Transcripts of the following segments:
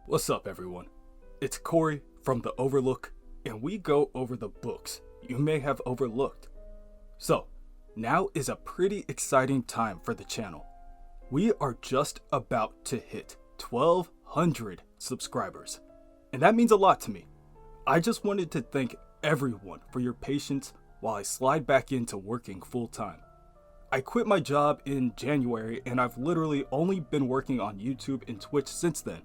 What's up, everyone? It's Corey from the OverLook, and we go over the books you may have overlooked. So, now is a pretty exciting time for the channel. We are just about to hit 1,200 subscribers, and that means a lot to me. I just wanted to thank everyone for your patience while I slide back into working full-time. I quit my job in January, and I've literally only been working on YouTube and Twitch since then.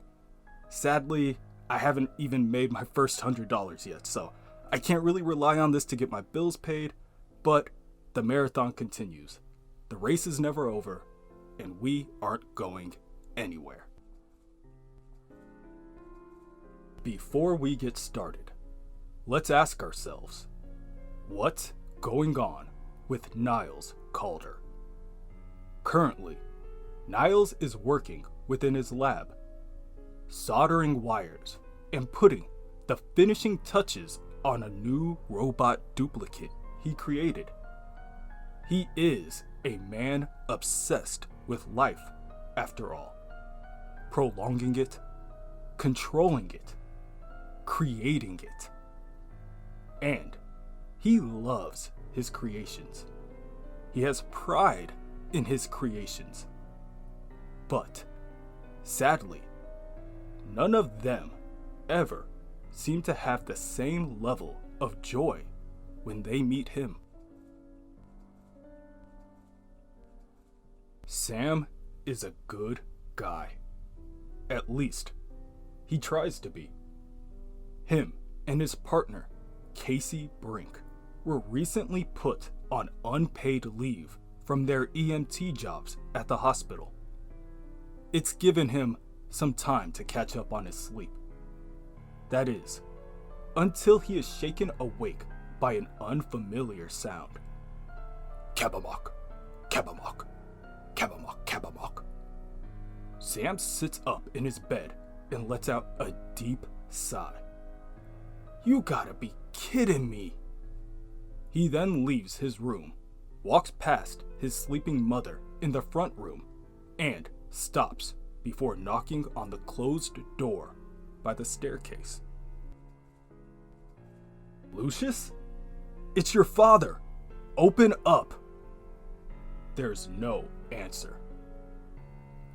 Sadly, I haven't even made my first $100 yet, so I can't really rely on this to get my bills paid, but the marathon continues. The race is never over, and we aren't going anywhere. Before we get started, let's ask ourselves, what's going on with Niles Calder? Currently, Niles is working within his lab, soldering wires and putting the finishing touches on a new robot duplicate he created. He is a man obsessed with life, after all, prolonging it, controlling it, creating it, and he loves his creations. He has pride in his creations, but sadly, none of them ever seem to have the same level of joy when they meet him. Sam is a good guy. At least, he tries to be. Him and his partner, Casey Brinke, were recently put on unpaid leave from their EMT jobs at the hospital. It's given him some time to catch up on his sleep. That is, until he is shaken awake by an unfamiliar sound. Kabamok, kabamok, kabamok, kabamok. Sam sits up in his bed and lets out a deep sigh. You gotta be kidding me. He then leaves his room, walks past his sleeping mother in the front room, and stops before knocking on the closed door by the staircase. Lucius? It's your father. Open up. There's no answer.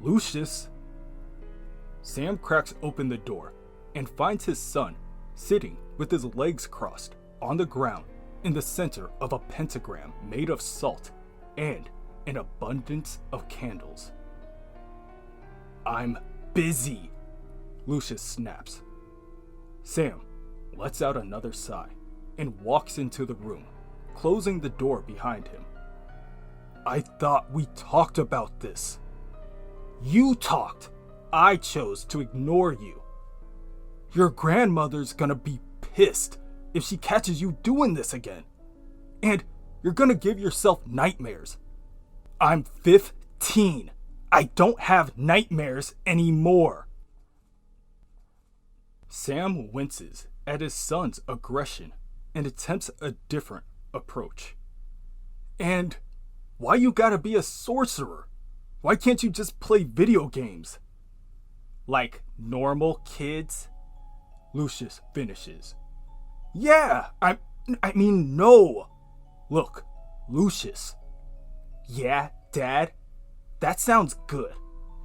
Lucius? Sam cracks open the door and finds his son sitting with his legs crossed on the ground in the center of a pentagram made of salt and an abundance of candles. I'm busy, Lucius snaps. Sam lets out another sigh and walks into the room, closing the door behind him. I thought we talked about this. You talked. I chose to ignore you. Your grandmother's gonna be pissed if she catches you doing this again. And you're gonna give yourself nightmares. I'm 15. I don't have nightmares anymore. Sam winces at his son's aggression and attempts a different approach. And why you gotta be a sorcerer? Why can't you just play video games? Like normal kids? Lucius finishes. Yeah, I mean no. Look, Lucius. Yeah, Dad? That sounds good.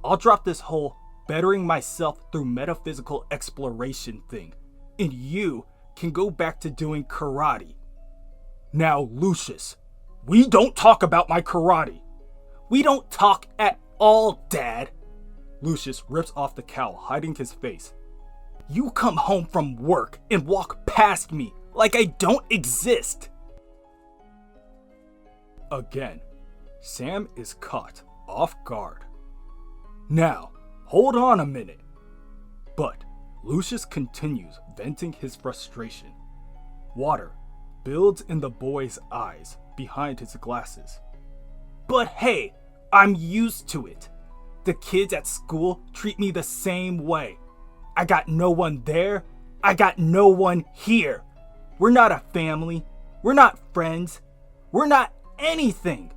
I'll drop this whole bettering myself through metaphysical exploration thing, and you can go back to doing karate. Now, Lucius, we don't talk about my karate. We don't talk at all, Dad. Lucius rips off the cowl, hiding his face. You come home from work and walk past me like I don't exist. Again, Sam is caught off guard. Now, hold on a minute. But Lucius continues venting his frustration. Water builds in the boy's eyes behind his glasses. But hey, I'm used to it. The kids at school treat me the same way. I got no one there. I got no one here. We're not a family. We're not friends. We're not anything.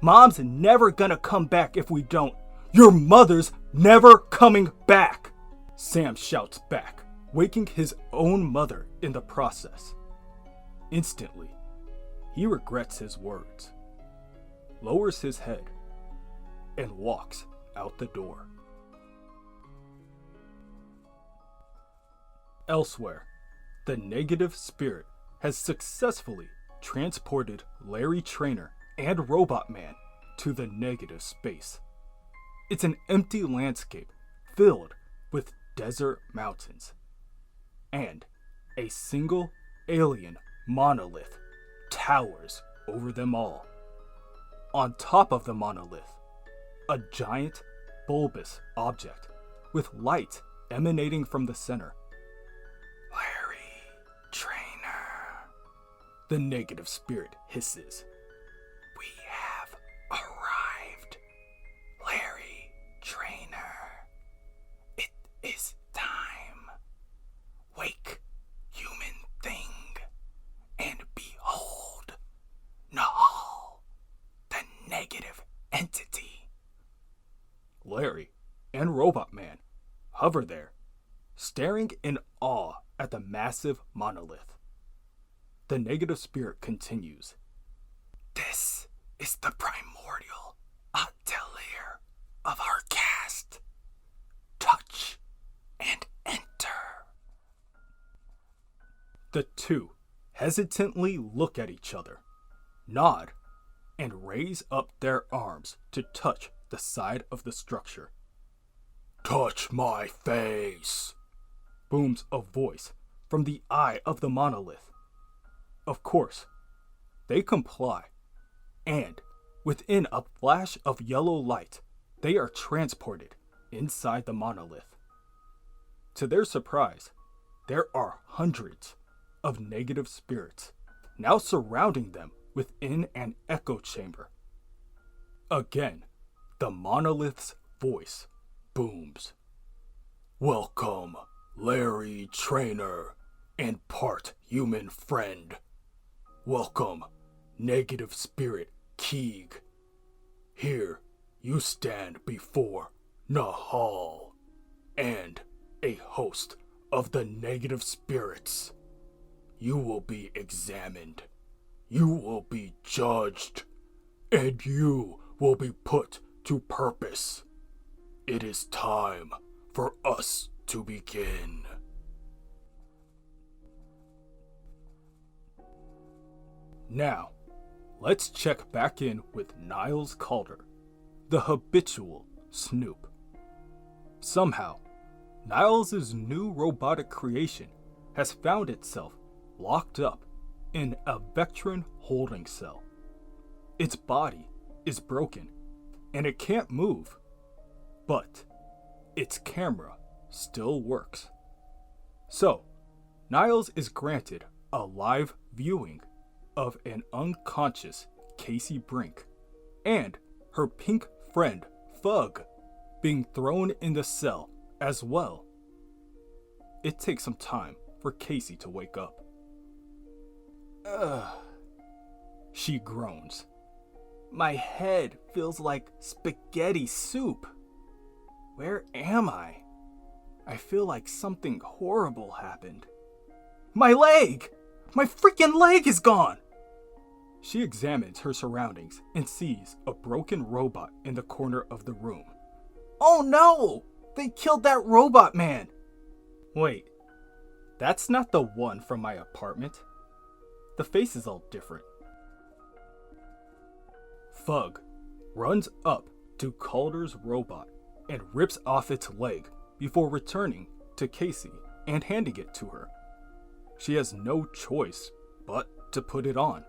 Mom's never gonna come back if we don't. Your mother's never coming back. Sam shouts back, waking his own mother in the process. Instantly, he regrets his words, lowers his head, and walks out the door. Elsewhere, the negative spirit has successfully transported Larry Trainer and Robotman to the negative space. It's an empty landscape filled with desert mountains, and a single alien monolith towers over them all. On top of the monolith, a giant bulbous object with light emanating from the center. Larry Trainer, the negative spirit hisses. We have arrived, Larry Trainer. It is time. Wake, human thing, and behold, Nahal, the negative entity. Larry and Robotman hover there, staring in awe at the massive monolith. The negative spirit continues. This is the primordial atelier of our cast. Touch and enter. The two hesitantly look at each other, nod, and raise up their arms to touch the side of the structure. Touch my face, booms a voice from the eye of the monolith. Of course, they comply, and within a flash of yellow light, they are transported inside the monolith. To their surprise, there are hundreds of negative spirits now surrounding them within an echo chamber. Again, the monolith's voice booms. Welcome, Larry Trainer and part human friend. Welcome, negative spirit Keeg. Here you stand before Nahal and a host of the negative spirits. You will be examined, you will be judged, and you will be put to purpose. It is time for us to begin. Now, let's check back in with Niles Calder, the habitual snoop. Somehow, Niles' new robotic creation has found itself locked up in a Vectron holding cell. Its body is broken, and it can't move, but its camera still works. So, Niles is granted a live viewing of an unconscious Casey Brinke and her pink friend Fug being thrown in the cell as well. It takes some time for Casey to wake up. Ugh, she groans. My head feels like spaghetti soup. Where am I? I feel like something horrible happened. My leg! My freaking leg is gone! She examines her surroundings and sees a broken robot in the corner of the room. Oh no! They killed that robot man! Wait, that's not the one from my apartment. The face is all different. Fug runs up to Calder's robot and rips off its leg before returning to Casey and handing it to her. She has no choice but to put it on.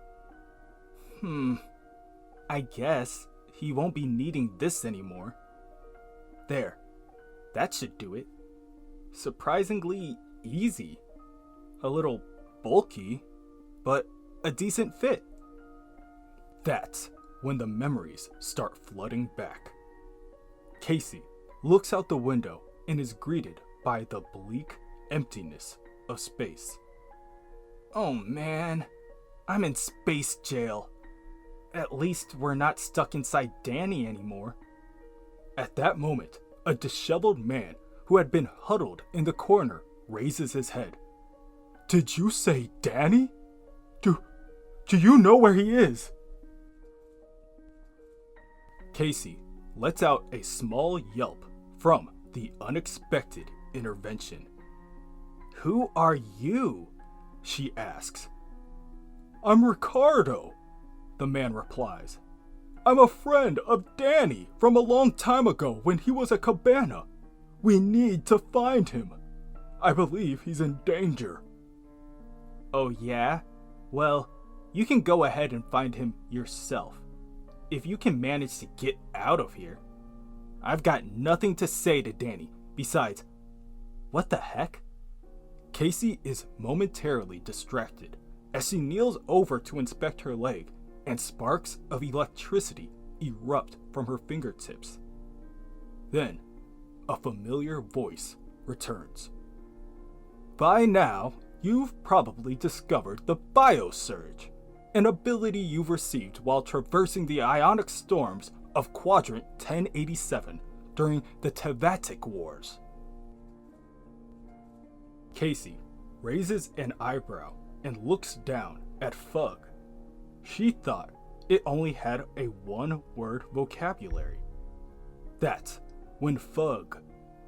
I guess he won't be needing this anymore. There, that should do it. Surprisingly easy. A little bulky, but a decent fit. That's when the memories start flooding back. Casey looks out the window and is greeted by the bleak emptiness of space. Oh man, I'm in space jail. At least we're not stuck inside Danny anymore. At that moment, a disheveled man who had been huddled in the corner, raises his head. "Did you say Danny? Do you know where he is?" Casey lets out a small yelp from the unexpected intervention. "Who are you?" she asks. "I'm Ricardo," the man replies. "I'm a friend of Danny from a long time ago when he was a cabana. We need to find him. I believe he's in danger." "Oh yeah? Well, you can go ahead and find him yourself. If you can manage to get out of here. I've got nothing to say to Danny. Besides, what the heck?" Casey is momentarily distracted as she kneels over to inspect her leg, and sparks of electricity erupt from her fingertips. Then, a familiar voice returns. "By now, you've probably discovered the Biosurge, an ability you've received while traversing the ionic storms of Quadrant 1087 during the Tevatic Wars." Casey raises an eyebrow and looks down at Fug. She thought it only had a one-word vocabulary. That's when Fug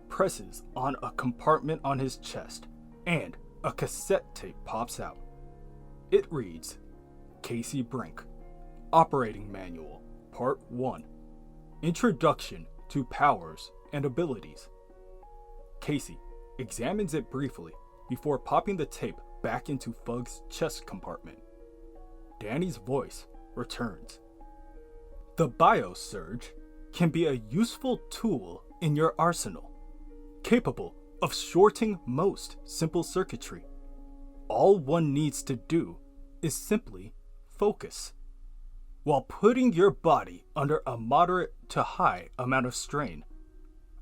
presses on a compartment on his chest and a cassette tape pops out. It reads, Casey Brinke, Operating Manual, Part 1, Introduction to Powers and Abilities. Casey examines it briefly before popping the tape back into Fug's chest compartment. Danny's voice returns. "The Biosurge can be a useful tool in your arsenal, capable of shorting most simple circuitry. All one needs to do is simply focus. While putting your body under a moderate to high amount of strain,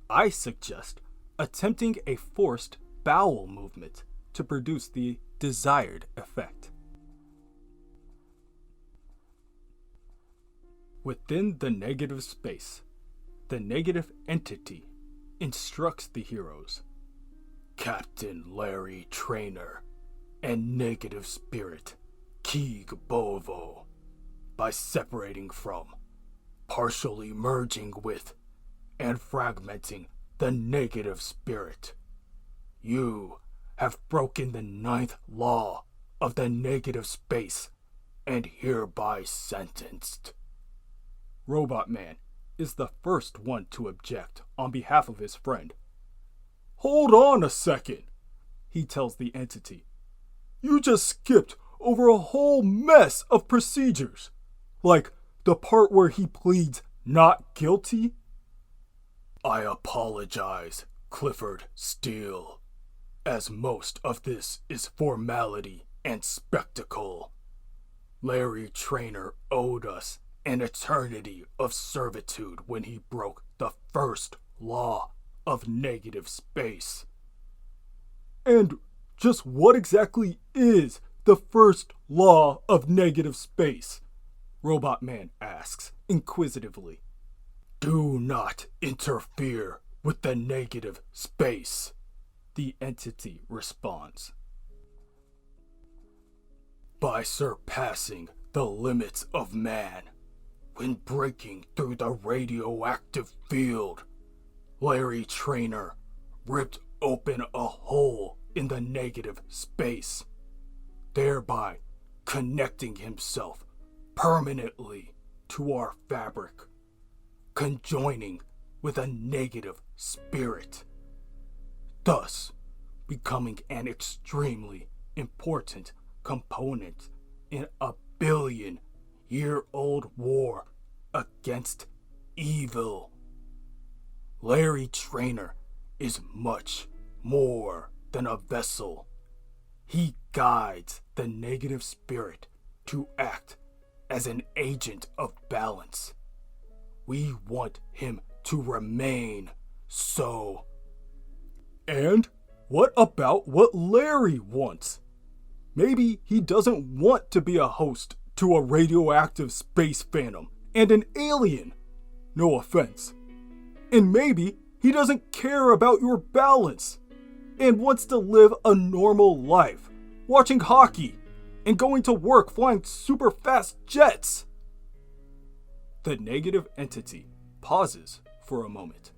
I suggest attempting a forced bowel movement to produce the desired effect." Within the negative space, the negative entity instructs the heroes. Captain Larry Trainer and negative spirit Keeg Bovo, by separating from, partially merging with, and fragmenting the negative spirit, you have broken the 9th law of the negative space and hereby sentenced. Robotman is the first one to object on behalf of his friend. "Hold on a second," he tells the entity. "You just skipped over a whole mess of procedures, like the part where he pleads not guilty." "I apologize, Clifford Steele, as most of this is formality and spectacle. Larry Trainer owed us an eternity of servitude when he broke the first law of negative space." "And just what exactly is the first law of negative space?" Robotman asks inquisitively. "Do not interfere with the negative space," the entity responds. "By surpassing the limits of man, when breaking through the radioactive field, Larry Trainer ripped open a hole in the negative space, thereby connecting himself permanently to our fabric, conjoining with a negative spirit, thus becoming an extremely important component in a billion-year-old war against evil. Larry Trainer is much more than a vessel. He guides the negative spirit to act as an agent of balance. We want him to remain so." "And what about what Larry wants? Maybe he doesn't want to be a host to a radioactive space phantom and an alien. No offense. And maybe he He doesn't care about your balance and wants to live a normal life, watching hockey and going to work flying super fast jets. The negative entity pauses for a moment.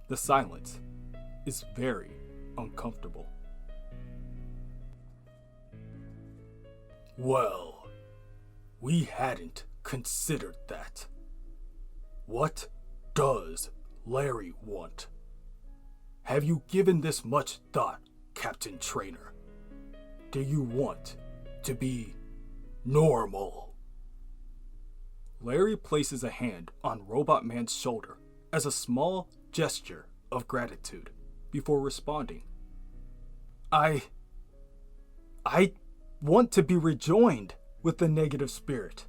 The silence is very uncomfortable. Well, we hadn't considered that. What does Larry want? Have you given this much thought, Captain Trainer? Do you want to be normal? Larry places a hand on Robotman's shoulder as a small gesture of gratitude before responding. I want to be rejoined with the negative spirit.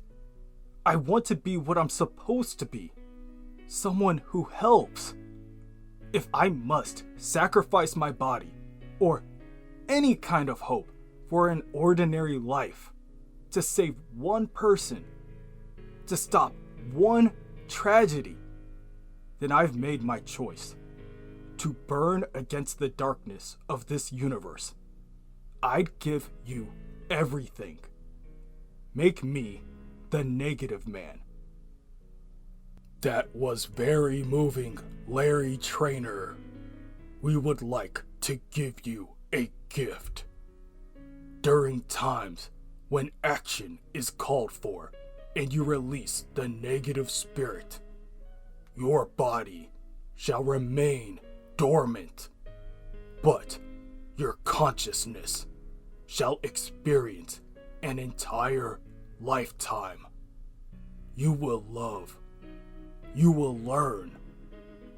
I want to be what I'm supposed to be. Someone who helps. If I must sacrifice my body or any kind of hope for an ordinary life to save one person, to stop one tragedy, then I've made my choice to burn against the darkness of this universe. I'd give you everything. Make me the negative man. That was very moving, Larry Trainer. We would like to give you a gift. During times when action is called for and you release the negative spirit, your body shall remain dormant, but your consciousness shall experience an entire lifetime. You will love. You will learn.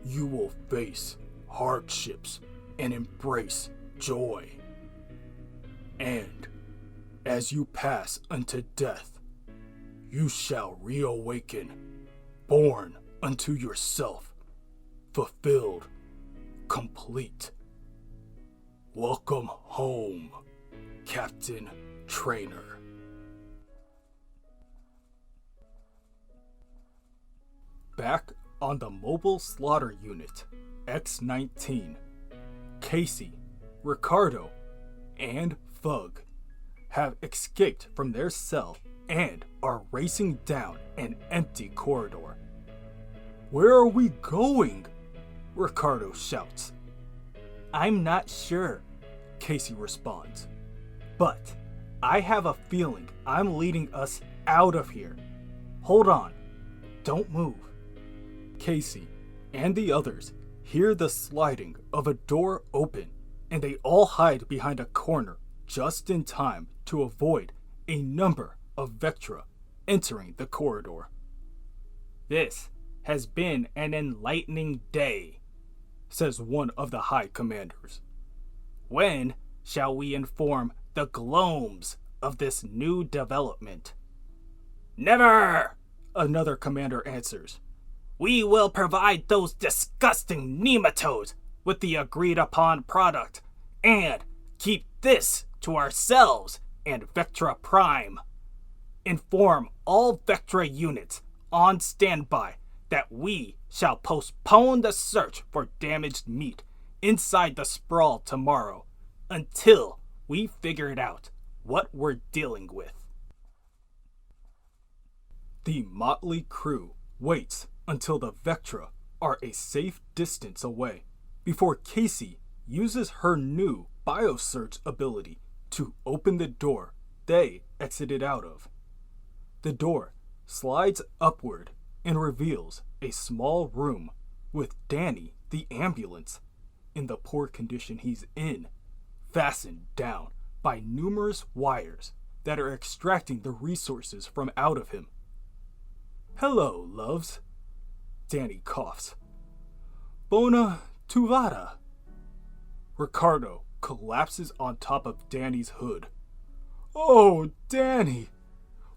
You will face hardships and embrace joy. And as you pass unto death, you shall reawaken, born unto yourself, fulfilled, complete. Welcome home, Captain Trainer. Back on the mobile slaughter unit, X-19, Casey, Ricardo, and Fug have escaped from their cell and are racing down an empty corridor. Where are we going? Ricardo shouts. I'm not sure, Casey responds. But I have a feeling I'm leading us out of here. Hold on. Don't move. Casey and the others hear the sliding of a door open, and they all hide behind a corner just in time to avoid a number of Vectra entering the corridor. This has been an enlightening day, says one of the high commanders. When shall we inform the Glomes of this new development? Never, another commander answers. We will provide those disgusting nematodes with the agreed upon product and keep this to ourselves and Vectra Prime. Inform all Vectra units on standby that we shall postpone the search for damaged meat inside the sprawl tomorrow until we figured out what we're dealing with. The motley crew waits until the Vectra are a safe distance away before Casey uses her new biosearch ability to open the door they exited out of. The door slides upward and reveals a small room with Danny, the ambulance, in the poor condition he's in, fastened down by numerous wires that are extracting the resources from out of him. Hello, loves. Danny coughs. Bona tuvada. Ricardo collapses on top of Danny's hood. Oh, Danny,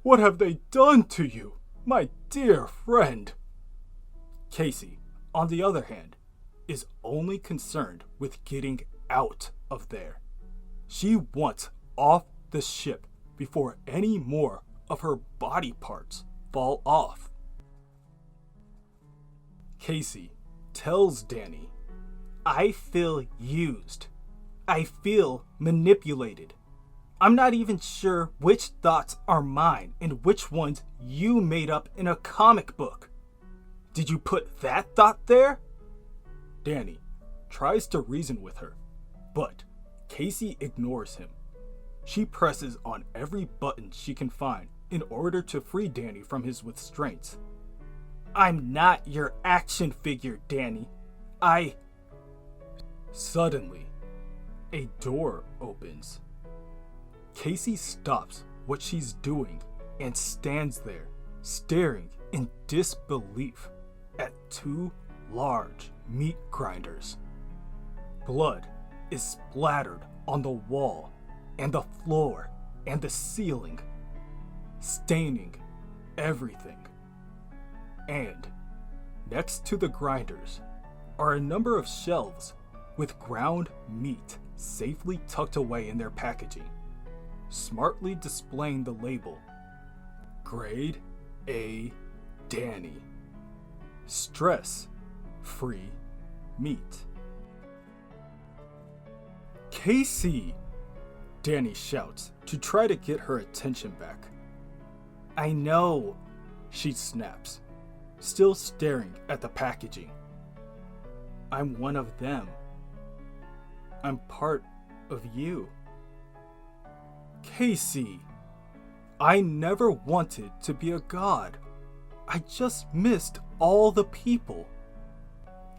what have they done to you, my dear friend? Casey, on the other hand, is only concerned with getting out of there. She wants off the ship before any more of her body parts fall off. Casey tells Danny, "I feel used. I feel manipulated. I'm not even sure which thoughts are mine and which ones you made up in a comic book. Did you put that thought there?" Danny tries to reason with her, but Casey ignores him. She presses on every button she can find in order to free Danny from his restraints. "I'm not your action figure, Danny. Suddenly, a door opens. Casey stops what she's doing and stands there, staring in disbelief at two large meat grinders. Blood is splattered on the wall and the floor and the ceiling, staining everything. And next to the grinders are a number of shelves with ground meat safely tucked away in their packaging, smartly displaying the label, Grade A Danny. Stress-free meat. "Casey!" Danny shouts to try to get her attention back. "I know," she snaps, still staring at the packaging. "I'm one of them. I'm part of you." "Casey, I never wanted to be a god. I just missed all the people.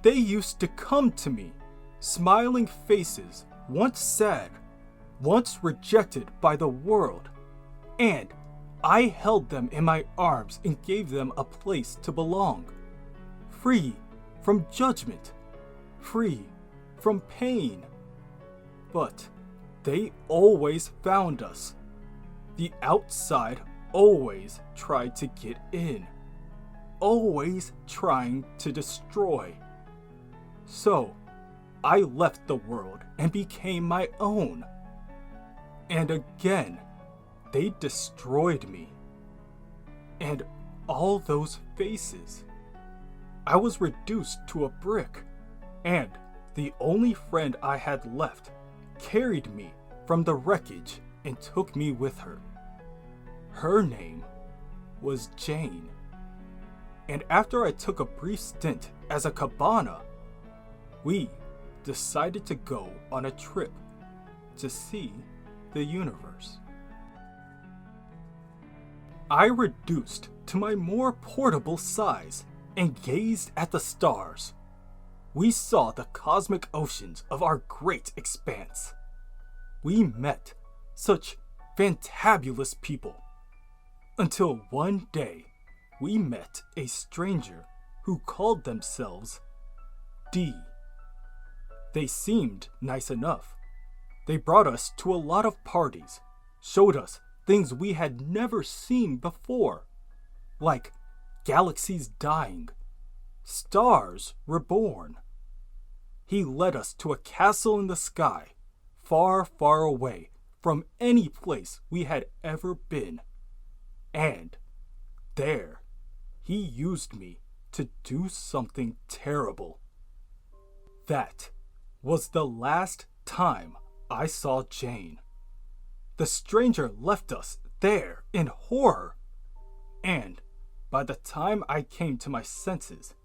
They used to come to me, smiling faces, once sad, once rejected by the world, and I held them in my arms and gave them a place to belong, free from judgment, free from pain. But they always found us. The outside always tried to get in, always trying to destroy. So I left the world and became my own. And again, they destroyed me. And all those faces. I was reduced to a brick, and the only friend I had left carried me from the wreckage and took me with her. Her name was Jane. And after I took a brief stint as a cabana, we decided to go on a trip to see the universe. I reduced to my more portable size and gazed at the stars. We saw the cosmic oceans of our great expanse. We met such fantabulous people, until one day we met a stranger who called themselves D. They seemed nice enough. They brought us to a lot of parties, showed us things we had never seen before, like galaxies dying, stars reborn. He led us to a castle in the sky, far, far away from any place we had ever been. And there, he used me to do something terrible. That was the last time I saw Jane. The stranger left us there in horror. And by the time I came to my senses,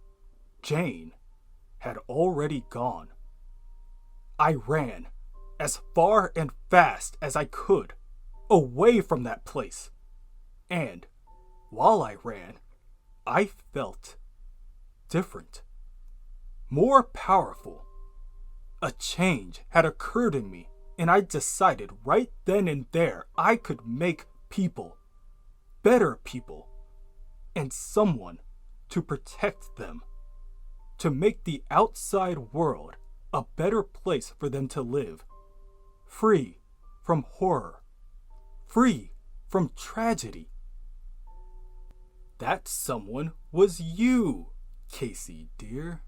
Jane had already gone. I ran as far and fast as I could away from that place. And while I ran, I felt different, more powerful. A change had occurred in me, and I decided right then and there I could make people, better people, and someone to protect them, to make the outside world a better place for them to live, free from horror, free from tragedy. That someone was you, Casey, dear.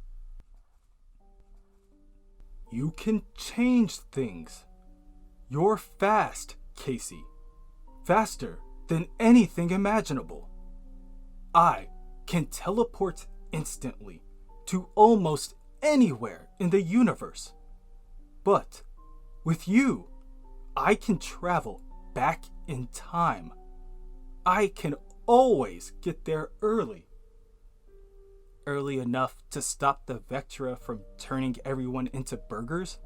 You can change things. You're fast, Casey. Faster than anything imaginable. I can teleport instantly, to almost anywhere in the universe. But with you, I can travel back in time. I can always get there early. Early enough to stop the Vectra from turning everyone into burgers?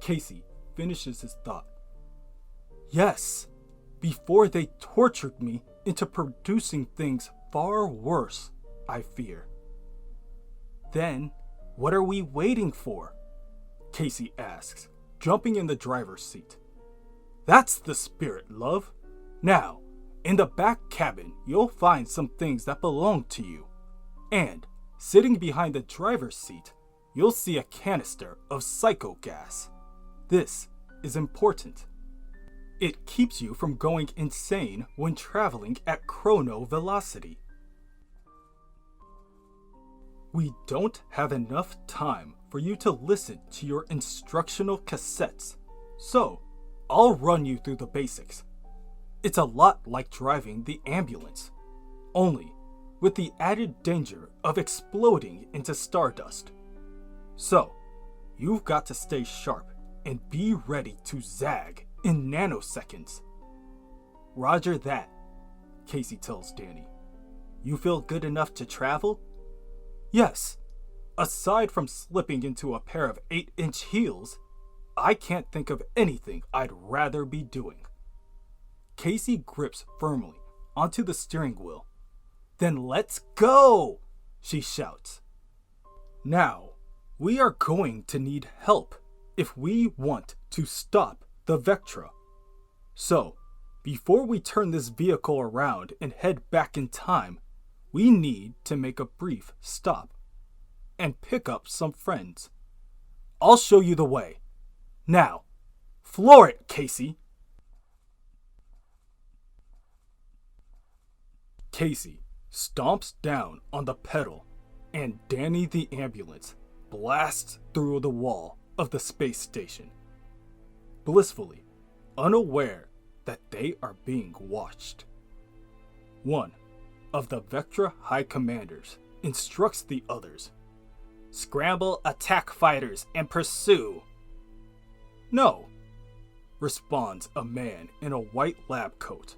Casey finishes his thought. Yes, before they tortured me into producing things far worse, I fear. Then, what are we waiting for? Casey asks, jumping in the driver's seat. That's the spirit, love. Now, in the back cabin, you'll find some things that belong to you. And, sitting behind the driver's seat, you'll see a canister of psycho gas. This is important. It keeps you from going insane when traveling at chrono velocity. We don't have enough time for you to listen to your instructional cassettes, so I'll run you through the basics. It's a lot like driving the ambulance, only with the added danger of exploding into stardust. So, you've got to stay sharp and be ready to zag in nanoseconds. Roger that, Casey tells Danny. You feel good enough to travel? Yes. Aside from slipping into a pair of 8-inch heels, I can't think of anything I'd rather be doing. Casey grips firmly onto the steering wheel. Then let's go, she shouts. Now, we are going to need help if we want to stop the Vectra. So, before we turn this vehicle around and head back in time, we need to make a brief stop and pick up some friends. I'll show you the way. Now, floor it, Casey. Casey stomps down on the pedal, and Danny the ambulance blasts through the wall of the space station, blissfully unaware that they are being watched. One of the Vectra High Commanders instructs the others, "Scramble attack fighters and pursue." "No," responds a man in a white lab coat.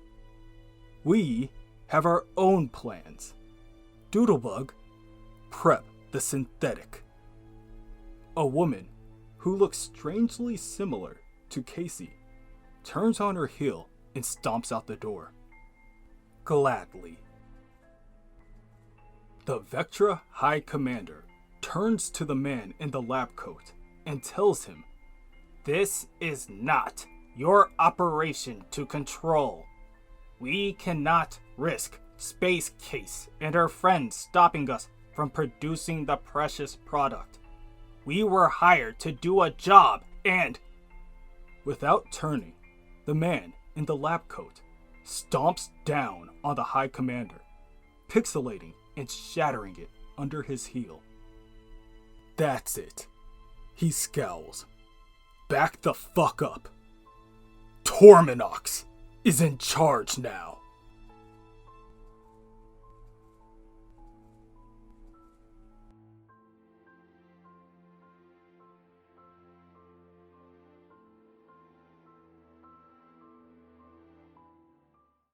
"We have our own plans. Doodlebug, prep the synthetic." A woman who looks strangely similar to Casey turns on her heel and stomps out the door. Gladly. The Vectra High Commander turns to the man in the lab coat and tells him, "This is not your operation to control. We cannot risk Space Case and her friends stopping us from producing the precious product. We were hired to do a job and..." Without turning, the man in the lab coat stomps down on the High Commander, pixelating and shattering it under his heel. That's it. He scowls. Back the fuck up. Torminox is in charge now.